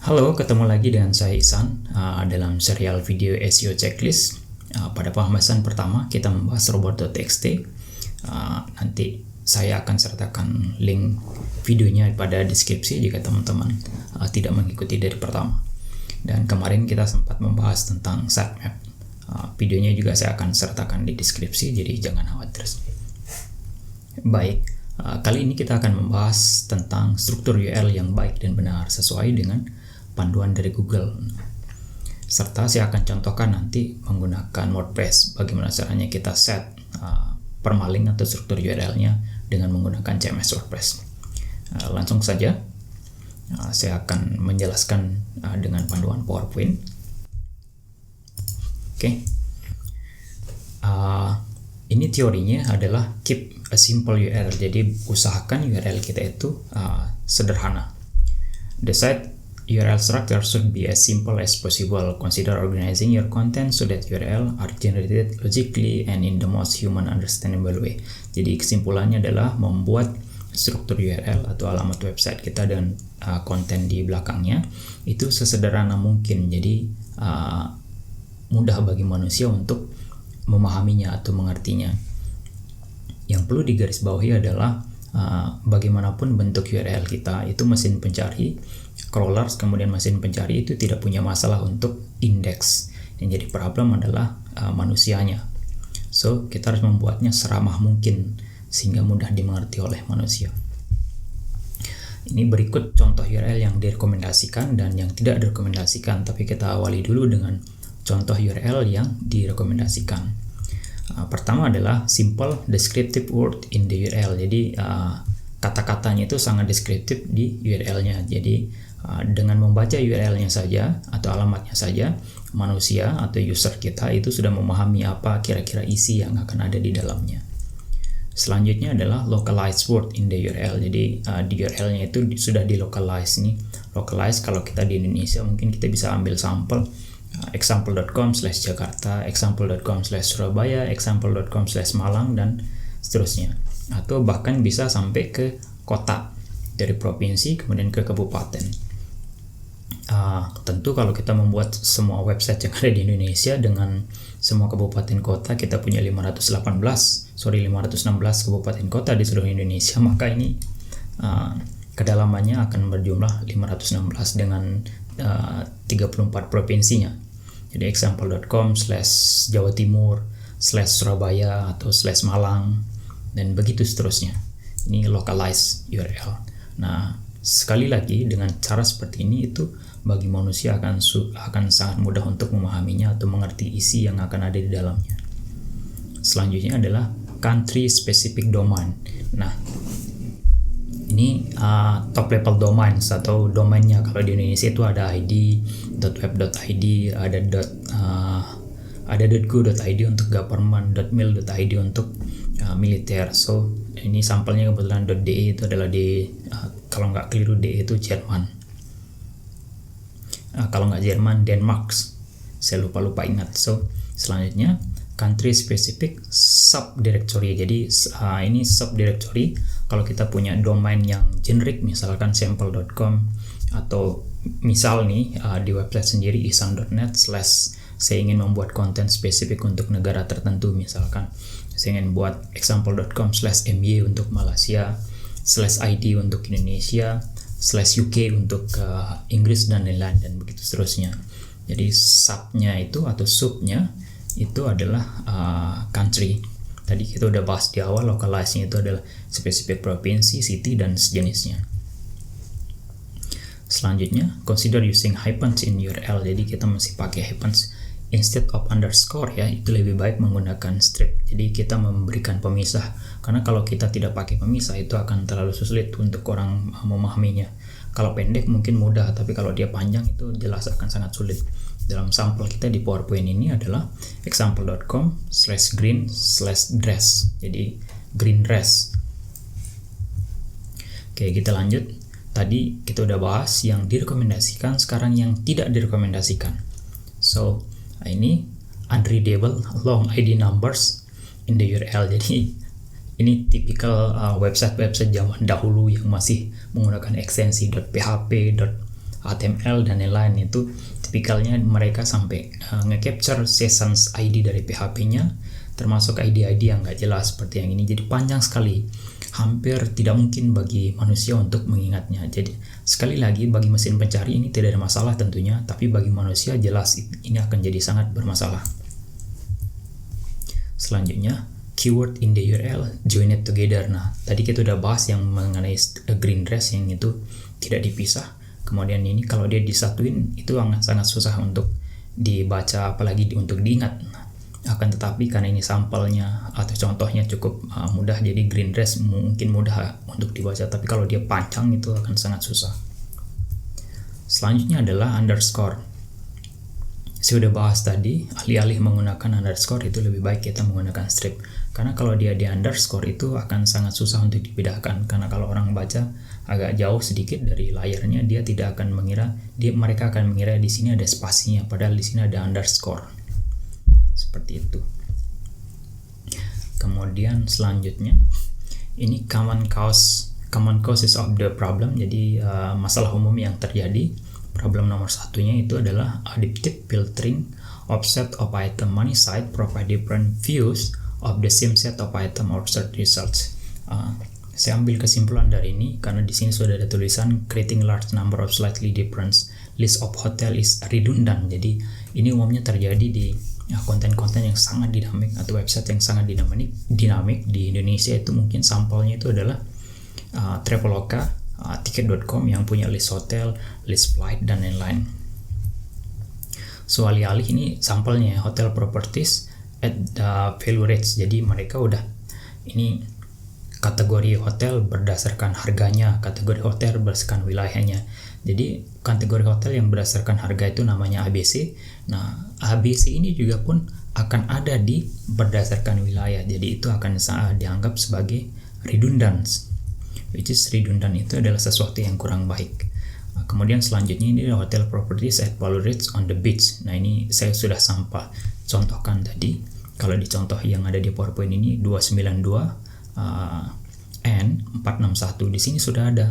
Halo, ketemu lagi dengan saya Ihsan dalam serial video SEO Checklist. Pada pembahasan pertama kita membahas robot.txt. Nanti saya akan sertakan link videonya pada deskripsi jika teman-teman tidak mengikuti dari pertama. Dan kemarin kita sempat membahas tentang sitemap. Videonya juga saya akan sertakan di deskripsi, jadi jangan khawatir. Baik, kali ini kita akan membahas tentang struktur URL yang baik dan benar sesuai dengan panduan dari Google. Serta saya akan contohkan nanti menggunakan WordPress bagaimana caranya kita set permaling atau struktur URL-nya dengan menggunakan CMS WordPress. Langsung saja saya akan menjelaskan dengan panduan PowerPoint. Oke. Ini teorinya adalah keep a simple URL. Jadi usahakan URL kita itu sederhana. The site URL structure should be as simple as possible. Consider organizing your content so that URL are generated logically and in the most human understandable way. Jadi kesimpulannya adalah membuat struktur URL atau alamat website kita dan konten di belakangnya itu sesederhana mungkin. Jadi mudah bagi manusia untuk memahaminya atau mengertinya. Yang perlu digarisbawahi adalah bagaimanapun bentuk URL kita itu mesin pencari, crawlers, kemudian mesin pencari itu tidak punya masalah untuk indeks. Yang jadi problem adalah manusianya. So, kita harus membuatnya seramah mungkin sehingga mudah dimengerti oleh manusia. Ini berikut contoh URL yang direkomendasikan dan yang tidak direkomendasikan, tapi kita awali dulu dengan contoh URL yang direkomendasikan. Pertama adalah simple descriptive word in the URL. Jadi kata-katanya itu sangat deskriptif di URL-nya. Jadi dengan membaca URL-nya saja atau alamatnya saja, manusia atau user kita itu sudah memahami apa kira-kira isi yang akan ada di dalamnya. Selanjutnya adalah localized word in the URL. Jadi di URL-nya itu sudah di-localize nih. Localize kalau kita di Indonesia mungkin kita bisa ambil sampel example.com/Jakarta, example.com/Surabaya, example.com/Malang dan seterusnya. Atau bahkan bisa sampai ke kota, dari provinsi kemudian ke kabupaten. Tentu kalau kita membuat semua website yang ada di Indonesia dengan semua kabupaten kota, kita punya 516 kabupaten kota di seluruh Indonesia, maka ini kedalamannya akan berjumlah 516 dengan 34 provinsinya. Jadi example.com/Jawa Timur /Surabaya atau /Malang dan begitu seterusnya. Ini localized URL. Nah, sekali lagi dengan cara seperti ini itu bagi manusia akan sangat mudah untuk memahaminya atau mengerti isi yang akan ada di dalamnya. Selanjutnya adalah country specific domain. Nah, ini top level domains atau domainnya. Kalau di Indonesia itu ada id.web.id, ada .go.id untuk government, .mil.id untuk militer. So ini sampelnya kebetulan .de itu adalah kalau nggak keliru de itu Jerman. Kalau nggak Jerman, Denmark. Saya lupa ingat. So selanjutnya country specific subdirectory. Jadi ini subdirectory. Kalau kita punya domain yang generic, misalkan sample.com atau misal nih di website sendiri ihsan.net/ saya ingin membuat konten spesifik untuk negara tertentu, misalkan saya ingin buat example.com/my untuk Malaysia, /id untuk Indonesia, /UK untuk Inggris dan lain-lain dan begitu seterusnya. Jadi subnya itu atau subnya itu adalah country. Tadi kita udah bahas di awal, localize-nya itu adalah spesifik provinsi, city, dan sejenisnya. Selanjutnya, consider using hyphens in URL. Jadi kita masih pakai hyphens instead of underscore ya. Itu lebih baik menggunakan strip. Jadi kita memberikan pemisah. Karena kalau kita tidak pakai pemisah itu akan terlalu sulit untuk orang memahaminya. Kalau pendek mungkin mudah, tapi kalau dia panjang itu jelas akan sangat sulit. Dalam sampel kita di PowerPoint ini adalah example.com/green/dress. Jadi green dress. Oke, kita lanjut. Tadi kita udah bahas yang direkomendasikan, sekarang yang tidak direkomendasikan. So, ini unreadable long ID numbers in the URL. Jadi ini tipikal website zaman dahulu yang masih menggunakan ekstensi .php, HTML dan lain-lain. Itu tipikalnya mereka sampai nge-capture sessions ID dari PHP-nya, termasuk ID-ID yang nggak jelas seperti yang ini. Jadi panjang sekali, hampir tidak mungkin bagi manusia untuk mengingatnya. Jadi sekali lagi, bagi mesin pencari ini tidak ada masalah tentunya, tapi bagi manusia jelas ini akan jadi sangat bermasalah. Selanjutnya, keyword in the URL, join it together. Nah, tadi kita udah bahas yang mengenai green dress yang itu tidak dipisah. Kemudian ini kalau dia disatuin itu sangat susah untuk dibaca, apalagi untuk diingat. Akan tetapi karena ini sampelnya atau contohnya cukup mudah, jadi green dress mungkin mudah untuk dibaca, tapi kalau dia panjang itu akan sangat susah. Selanjutnya adalah underscore. Saya udah bahas tadi, alih-alih menggunakan underscore itu lebih baik kita menggunakan strip. Karena kalau dia di underscore itu akan sangat susah untuk dibedakan. Karena kalau orang baca agak jauh sedikit dari layarnya, dia tidak akan mengira, mereka akan mengira di sini ada spasinya, padahal di sini ada underscore. Seperti itu. Kemudian selanjutnya, ini common causes of the problem. Jadi masalah umum yang terjadi. Problem nomor satunya itu adalah adaptive filtering of set of item. Many sites provide different views of the same set of item or search results. Saya ambil kesimpulan dari ini karena di sini sudah ada tulisan creating large number of slightly different list of hotel is redundant. Jadi ini umumnya terjadi di konten-konten yang sangat dinamik atau website yang sangat dinamik di Indonesia. Itu mungkin sampelnya itu adalah Traveloka, tiket.com yang punya list hotel, list flight, dan lain-lain. So alih-alih ini sampelnya hotel properties at value rates. Jadi mereka udah ini kategori hotel berdasarkan harganya, kategori hotel berdasarkan wilayahnya. Jadi kategori hotel yang berdasarkan harga itu namanya ABC. Nah, ABC ini juga pun akan ada di berdasarkan wilayah. Jadi itu akan dianggap sebagai redundant. Which is redundant itu adalah sesuatu yang kurang baik. Kemudian selanjutnya ini adalah hotel properties at value rates on the beach. Nah, ini saya sudah contohkan tadi. Kalau di contoh yang ada di PowerPoint ini 292 N 461 di sini sudah ada.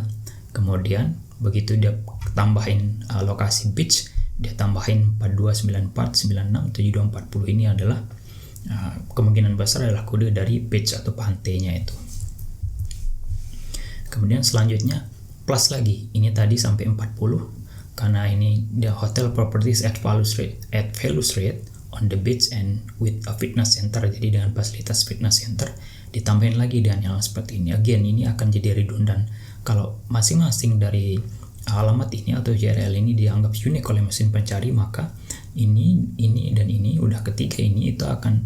Kemudian begitu dia tambahin lokasi beach, dia tambahin 4294 96 7240. Ini adalah kemungkinan besar adalah kode dari beach atau pantainya itu. Kemudian selanjutnya plus lagi, ini tadi sampai 40 karena ini the hotel properties at value rate on the beach and with a fitness center. Jadi dengan fasilitas fitness center ditambahin lagi dengan yang seperti ini. Again, ini akan jadi redundant. Kalau masing-masing dari alamat ini atau URL ini dianggap unik oleh mesin pencari, maka ini dan ini udah ketiga ini itu akan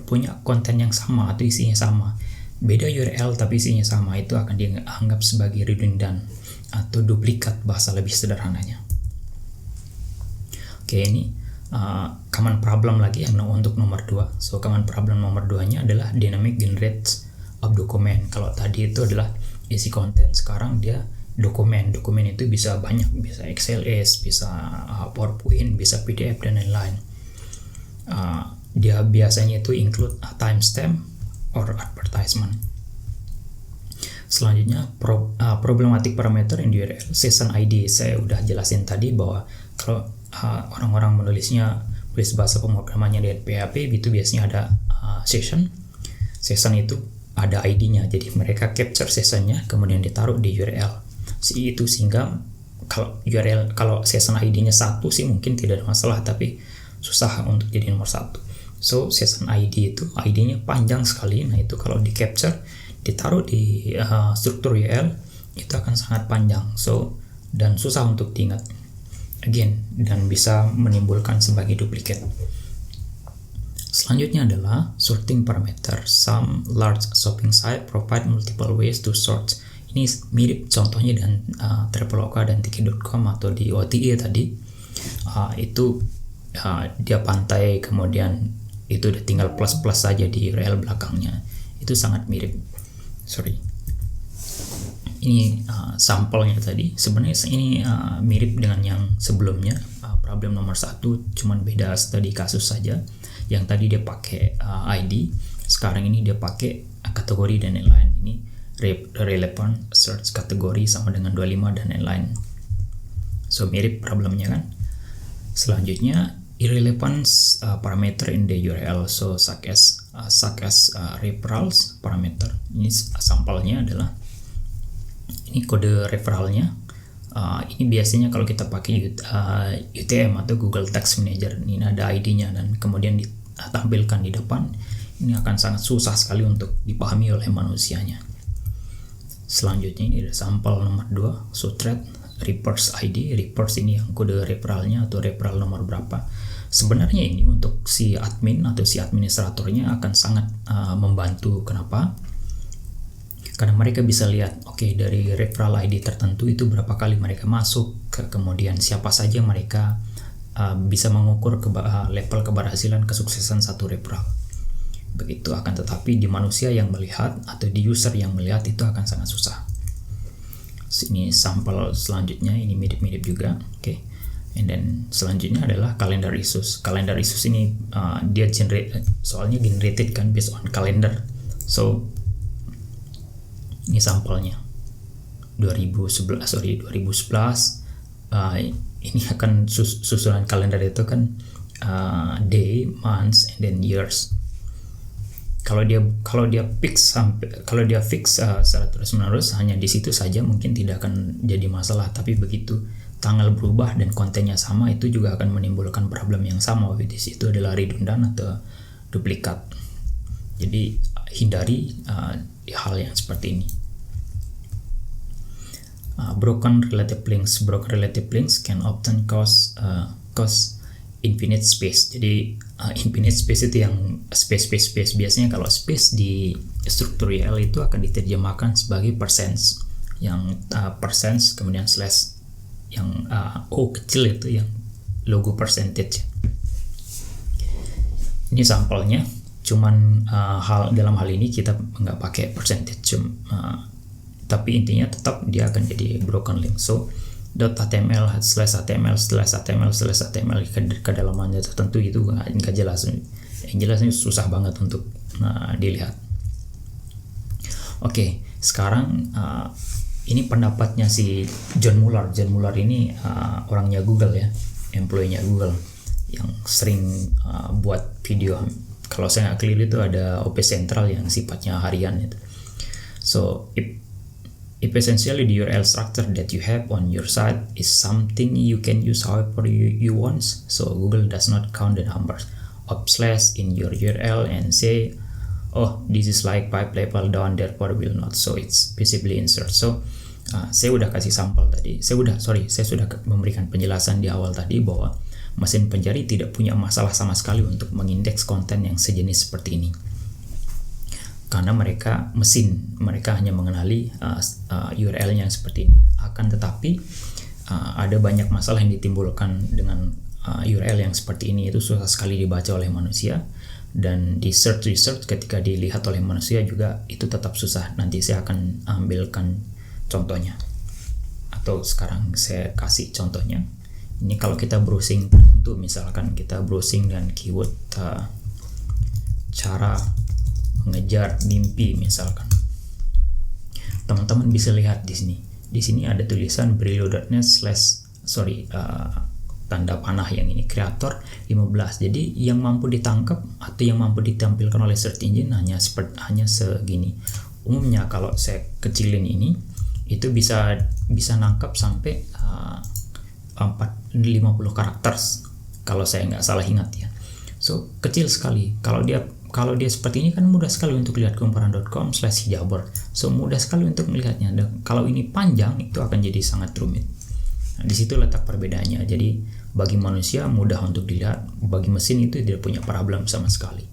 punya konten yang sama atau isinya sama. Beda URL tapi isinya sama, itu akan dianggap sebagai redundant atau duplikat bahasa lebih sederhananya. Oke, ini common problem lagi yang untuk nomor 2. So common problem nomor 2-nya adalah dynamic generate of document. Kalau tadi itu adalah isi konten, sekarang dia dokumen. Dokumen itu bisa banyak, bisa XLS, bisa PowerPoint, bisa PDF dan lain-lain. Dia biasanya itu include a timestamp or advertisement. Selanjutnya problematic parameter in the URL. Session ID saya udah jelasin tadi bahwa kalau orang-orang menulis bahasa pemrogramannya di PHP itu biasanya ada session itu ada ID-nya. Jadi mereka capture sessionnya kemudian ditaruh di URL itu, sehingga kalau session ID-nya 1 sih mungkin tidak ada masalah, tapi susah untuk jadi nomor 1. So session ID itu ID-nya panjang sekali. Nah, itu kalau di capture ditaruh di struktur URL itu akan sangat panjang. So dan susah untuk diingat. Again, dan bisa menimbulkan sebagai duplikat. Selanjutnya adalah sorting parameter. Some large shopping site provide multiple ways to sort. Ini mirip contohnya dengan Traveloka dan tiket.com atau di OTA tadi. Dia pantai, kemudian itu udah tinggal plus-plus saja di URL belakangnya. Itu sangat mirip. Ini sampelnya tadi. Sebenarnya ini mirip dengan yang sebelumnya. Problem nomor 1 cuman beda studi kasus saja. Yang tadi dia pakai ID, sekarang ini dia pakai kategori dan lain-lain. Ini relevant search kategori sama dengan 25 dan lain-lain. So mirip problemnya kan. Selanjutnya irrelevance parameter in the URL, so such as referrals parameter. Ini sampelnya adalah ini kode referralnya. Ini biasanya kalau kita pakai UTM atau Google Text Manager, ini ada ID-nya dan kemudian ditampilkan di depan. Ini akan sangat susah sekali untuk dipahami oleh manusianya. Selanjutnya ini ada sampel nomor 2, so thread reverse ID. Reverse ini yang kode referralnya atau referral nomor berapa. Sebenarnya ini untuk si admin atau si administratornya akan sangat membantu. Kenapa? Karena mereka bisa lihat, oke, dari referral ID tertentu itu berapa kali mereka masuk, kemudian siapa saja mereka, bisa mengukur level keberhasilan kesuksesan satu referral. Begitu. Akan tetapi di manusia yang melihat atau di user yang melihat itu akan sangat susah. Ini sampel selanjutnya, ini mirip-mirip juga. Oke. And then selanjutnya adalah calendar issues. Calendar issues ini dia soalnya generated kan based on calendar. So ini sampelnya 2011. Ini akan susunan kalender itu kan day, months, and then years. Kalau dia fix secara terus-menerus hanya di situ saja mungkin tidak akan jadi masalah, tapi begitu tanggal berubah dan kontennya sama, itu juga akan menimbulkan problem yang sama, di situ adalah redundant atau duplikat. Jadi hindari hal yang seperti ini. Broken relative links can often cause infinite space. Jadi infinite space itu yang space. Biasanya kalau space di struktur URL itu akan diterjemahkan sebagai percents, yang percents kemudian slash, yang O kecil itu yang logo percentage. Ini sampelnya, cuman dalam hal ini kita nggak pakai percentage, tapi intinya tetap dia akan jadi broken link. So .html /html kedalamannya tertentu itu nggak jelas. Yang jelasnya susah banget untuk dilihat. Oke, sekarang ini pendapatnya si John Mueller. John Mueller ini orangnya Google ya, employee-nya Google yang sering buat video. Kalau saya nggak keliru itu ada OP Central yang sifatnya harian itu. So if essentially the URL structure that you have on your site is something you can use however you want, so Google does not count the numbers of slash in your URL and say, oh, this is like 5 level down, therefore will not, so it's visibly insert. So saya udah kasih sampel tadi, saya sudah memberikan penjelasan di awal tadi bahwa mesin pencari tidak punya masalah sama sekali untuk mengindeks konten yang sejenis seperti ini. Karena mereka hanya mengenali URL-nya seperti ini. Akan tetapi ada banyak masalah yang ditimbulkan dengan URL yang seperti ini, itu susah sekali dibaca oleh manusia, dan di search ketika dilihat oleh manusia juga itu tetap susah. Nanti saya akan ambilkan contohnya, atau sekarang saya kasih contohnya. Ini kalau kita browsing, untuk misalkan kita browsing dan keyword cara mengejar mimpi misalkan, teman-teman bisa lihat di sini. Di sini ada tulisan Brillo.net tanda panah yang ini kreator 15. Jadi yang mampu ditangkap atau yang mampu ditampilkan oleh search engine hanya segini. Umumnya kalau saya kecilin ini, itu bisa nangkap sampai 50 karakter kalau saya nggak salah ingat ya. So kecil sekali. Kalau dia seperti ini kan mudah sekali untuk lihat kumparan.com/hijaber. So mudah sekali untuk melihatnya. Dan kalau ini panjang itu akan jadi sangat rumit. Nah, di situ letak perbedaannya. Jadi bagi manusia mudah untuk dilihat, bagi mesin itu tidak punya problem sama sekali.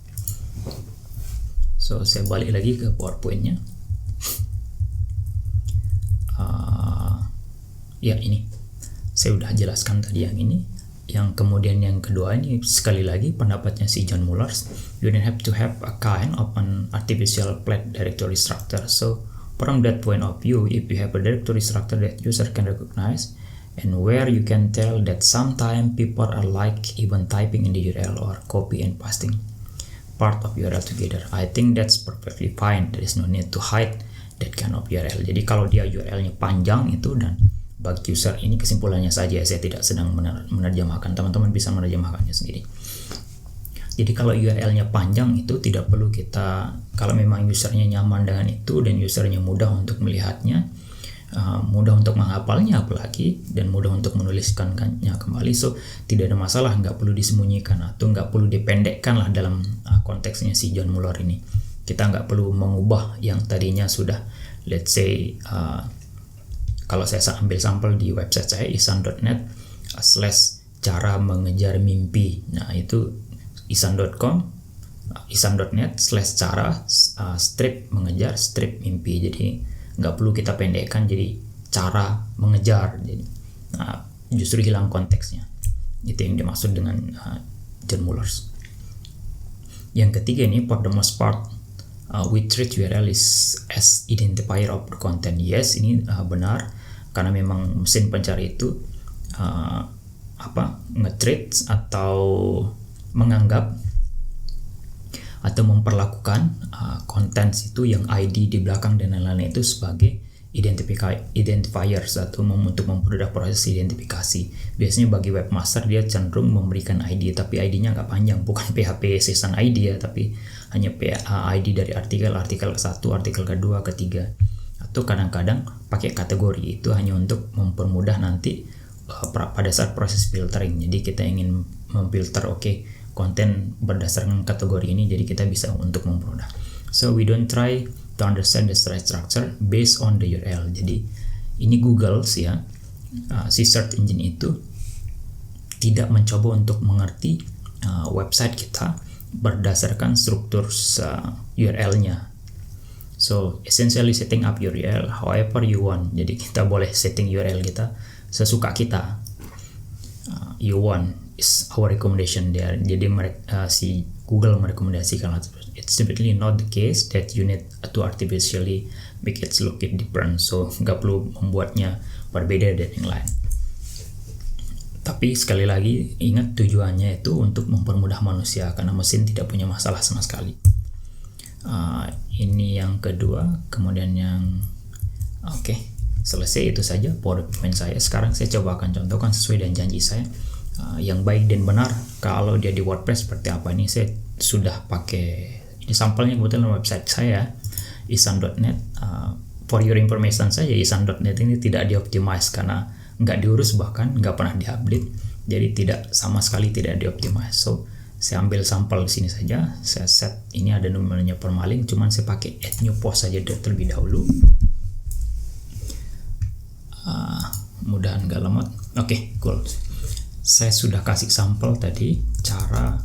So saya balik lagi ke PowerPoint-nya. Ya ini saya udah jelaskan tadi yang ini. Yang kemudian yang kedua ini sekali lagi pendapatnya si John Mueller, you don't have to have a kind of an artificial flat directory structure. So from that point of view, if you have a directory structure that user can recognize and where you can tell that sometimes people are like even typing in the URL or copy and pasting part of URL together, I think that's perfectly fine. There is no need to hide that kind of URL. Jadi kalau dia URL-nya panjang itu dan bagi user. Ini kesimpulannya saja, saya tidak sedang menerjemahkan, teman-teman bisa menerjemahkannya sendiri. Jadi kalau URL-nya panjang itu tidak perlu kita, kalau memang usernya nyaman dengan itu dan usernya mudah untuk melihatnya, mudah untuk menghafalnya apalagi, dan mudah untuk menuliskannya kembali, so tidak ada masalah, nggak perlu disembunyikan atau nggak perlu dipendekkan lah dalam konteksnya si John Mueller ini. Kita nggak perlu mengubah yang tadinya sudah, let's say kalau saya ambil sampel di website saya isan.net / cara mengejar mimpi. Nah itu isan.com isan.net / cara strip mengejar strip mimpi. Jadi nggak perlu kita pendekkan jadi cara mengejar. Jadi justru hilang konteksnya. Itu yang dimaksud dengan John Mueller. Yang ketiga ini, for the most part we treat URL as identifier of the content. Yes, ini benar, karena memang mesin pencari itu nge-treat atau menganggap atau memperlakukan konten itu yang ID di belakang dan lain-lain itu sebagai identifiers atau untuk mempermudah proses identifikasi. Biasanya bagi webmaster dia cenderung memberikan ID, tapi ID-nya nggak panjang, bukan PHP season ID ya, tapi hanya ID dari artikel ke-1, artikel ke-2, ke-3, atau kadang-kadang pakai kategori. Itu hanya untuk mempermudah nanti pada saat proses filtering. Jadi kita ingin memfilter konten berdasarkan kategori ini, jadi kita bisa untuk mempermudah. So we don't try to understand the structure based on the URL. Jadi ini Google sih ya, si search engine itu tidak mencoba untuk mengerti website kita berdasarkan struktur URL-nya. So essentially setting up URL however you want. Jadi kita boleh setting URL kita sesuka kita. You want is our recommendation there. Jadi si Google merekomendasikan. It's definitely not the case that you need to artificially make it look different. So nggak perlu membuatnya berbeda dari yang lain. Tapi sekali lagi ingat, tujuannya itu untuk mempermudah manusia, karena mesin tidak punya masalah sama sekali. Ini yang kedua. Kemudian yang selesai, itu saja PowerPoint saya. Sekarang saya coba akan contohkan sesuai dengan janji saya yang baik dan benar. Kalau dia di WordPress seperti apa, ini saya sudah pakai, ini sampelnya kebetulan website saya isan.net. For your information saja, isan.net ini tidak dioptimize karena nggak diurus, bahkan nggak pernah diupdate, jadi tidak sama sekali tidak dioptimize. So saya ambil sampel di sini saja, saya set, ini ada nomornya permaling, cuman saya pakai add new post saja terlebih dahulu. Mudahan nggak lemot. Cool. Saya sudah kasih sampel tadi, cara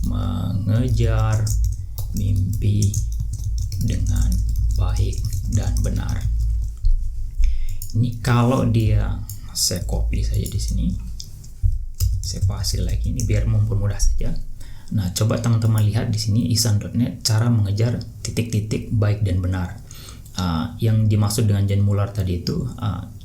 mengejar mimpi dengan baik dan benar. Ini kalau dia, saya copy saja di sini, saya paste lagi ini biar mempermudah saja. Nah, coba teman-teman lihat di sini isan.net cara mengejar titik-titik baik dan benar. Yang dimaksud dengan John Mueller tadi itu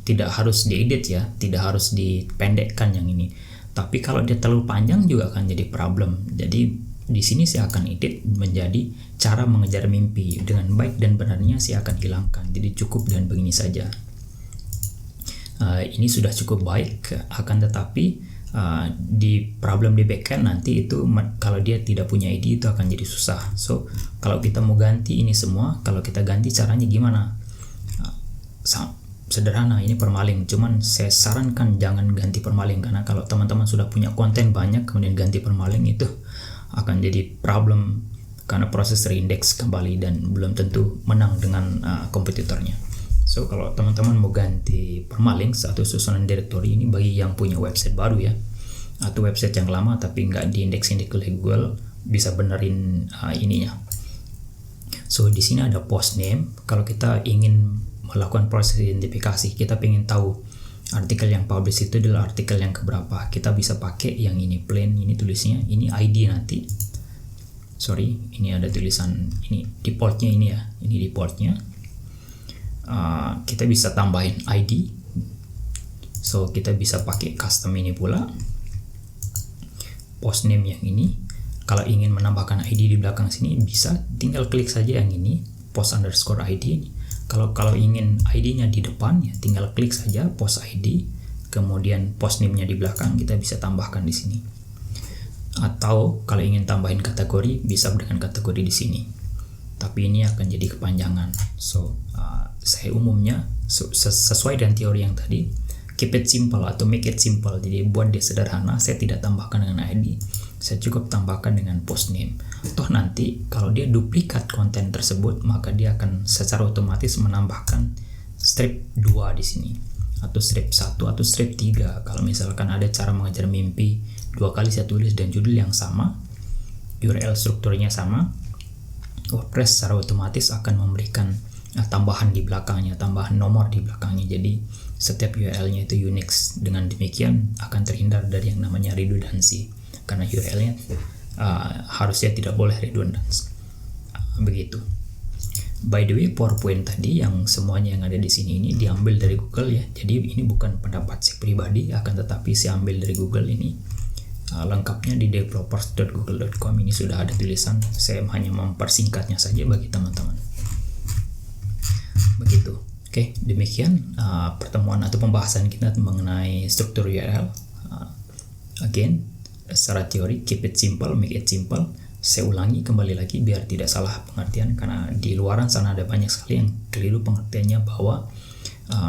tidak harus diedit ya, tidak harus dipendekkan yang ini. Tapi kalau dia terlalu panjang juga akan jadi problem. Jadi di sini saya akan edit menjadi cara mengejar mimpi dengan baik dan benarnya saya akan hilangkan. Jadi cukup dengan begini saja. Ini sudah cukup baik, akan tetapi di problem di backend nanti itu kalau dia tidak punya ID itu akan jadi susah. So kalau kita mau ganti ini semua, kalau kita ganti caranya gimana? Sederhana, ini permaling, cuman saya sarankan jangan ganti permaling, karena kalau teman-teman sudah punya konten banyak kemudian ganti permaling itu akan jadi problem, karena proses reindeks kembali dan belum tentu menang dengan kompetitornya. So kalau teman-teman mau ganti permaling satu susunan direktori ini bagi yang punya website baru ya, atau website yang lama tapi nggak diindeks oleh Google, bisa benerin ininya. So di sini ada post name. Kalau kita ingin melakukan proses identifikasi, kita ingin tahu artikel yang publish itu adalah artikel yang keberapa, kita bisa pakai yang ini plain, ini tulisnya, ini ID nanti. Sorry, ini ada tulisan ini defaultnya ini ya, ini defaultnya. Kita bisa tambahin ID, so kita bisa pakai custom ini pula. Post name yang ini, kalau ingin menambahkan ID di belakang sini bisa tinggal klik saja yang ini post underscore ID ini. Kalau ingin ID-nya di depan ya tinggal klik saja post ID, kemudian post name-nya di belakang, kita bisa tambahkan di sini. Atau kalau ingin tambahin kategori bisa dengan kategori di sini. Tapi ini akan jadi kepanjangan. So saya umumnya sesuai dengan teori yang tadi, keep it simple atau make it simple. Jadi buat dia sederhana, saya tidak tambahkan dengan ID, saya cukup tambahkan dengan post name. Toh nanti kalau dia duplikat konten tersebut, maka dia akan secara otomatis menambahkan strip 2 di sini, atau strip 1 atau strip 3. Kalau misalkan ada cara mengejar mimpi, 2 kali saya tulis dan judul yang sama, URL strukturnya sama, WordPress secara otomatis akan memberikan tambahan di belakangnya, tambahan nomor di belakangnya. Jadi setiap URL-nya itu Unix. Dengan demikian akan terhindar dari yang namanya redundancy, karena URL-nya harusnya tidak boleh redundant. Begitu. By the way, PowerPoint tadi yang semuanya yang ada di sini ini diambil dari Google ya. Jadi ini bukan pendapat saya pribadi, akan tetapi saya ambil dari Google ini. Lengkapnya di developers.google.com ini sudah ada tulisan. Saya hanya mempersingkatnya saja bagi teman-teman. Begitu. Oke, demikian pertemuan atau pembahasan kita mengenai struktur URL. Again, secara teori, keep it simple, make it simple. Saya ulangi kembali lagi biar tidak salah pengertian, karena di luaran sana ada banyak sekali yang keliru pengertiannya bahwa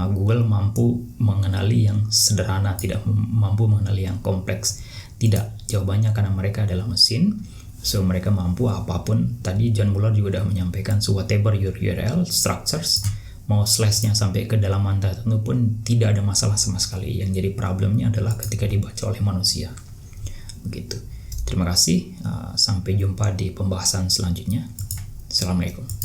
Google mampu mengenali yang sederhana, tidak mampu mengenali yang kompleks. Tidak, jawabannya karena mereka adalah mesin, so mereka mampu apapun. Tadi John Mueller juga sudah menyampaikan, so whatever your URL structures, mau slash-nya sampai ke dalaman tertentu pun tidak ada masalah sama sekali. Yang jadi problemnya adalah ketika dibaca oleh manusia. Begitu. Terima kasih, sampai jumpa di pembahasan selanjutnya. Assalamualaikum.